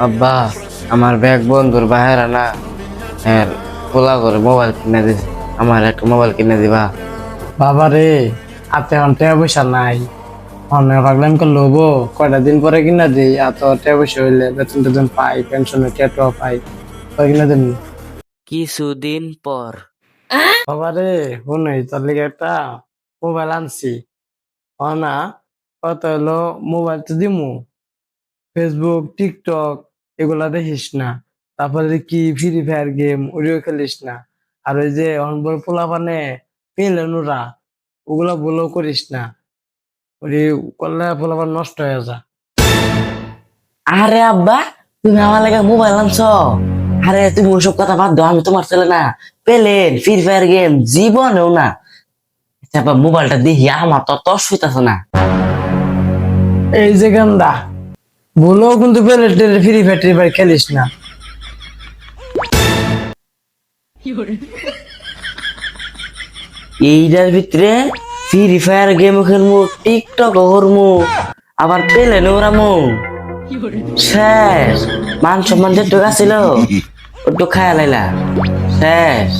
আব্বা, আমার ব্যাগ বন্ধুর বাহেরা না এর খোলা করে মোবাইল কিনে দিছে। আমার একটা মোবাইল কিনে দিবা? বাবা রে, হাতে এখন টাকা পয়সা নাই। অনেক ভাবলাম কে লোবো, কয়টা দিন পরে কিনা দিই। এত টাকা পয়সা হইলে বেতন টেতন পাই, পেনশনের টাকা পাই, কয় কিনা দিন। কিছুদিন পর। বাবা রে, শুনই তোর লিগে একটা মোবাইল আনছি। না, কত হলো মোবাইল তো দিমু, ফেসবুক টিকটক এগুলা দেখিস না। তারপরে কি ফ্রি ফায়ার গেম ওরিও খেলিস না। আর ওই যে অনবর পোলা মানে পেলেনুরা, ওগুলা বলেও করিস না। ওই করলে পোলা নষ্ট হয়ে যা। আরে আব্বা, তুমি আমার লাগে মোবাইল আনছো? আরে তুমি ওসব কথা বাদ দাও, আমি তোমার ছেলে না। পেলেন ফ্রি ফায়ার গেম জীবনেও না। আচ্ছা আব্বা, মোবাইলটা দেখি, আমার তো তস হইতাছে না। এই যে গান্দা, বলেও কিন্তু পেলে টেলে ফ্রি ফায়ার ট্রি ফায়ার খেলিস না। এইটার ভিতরে ফ্রি ফায়ার গেম খেলমু, টিকটক করমু, আবার পেলেন ওরামু। শেষ। মান সম্মান যেটুকু আছিল ওটুকু খায়া লাইলা। শেষ।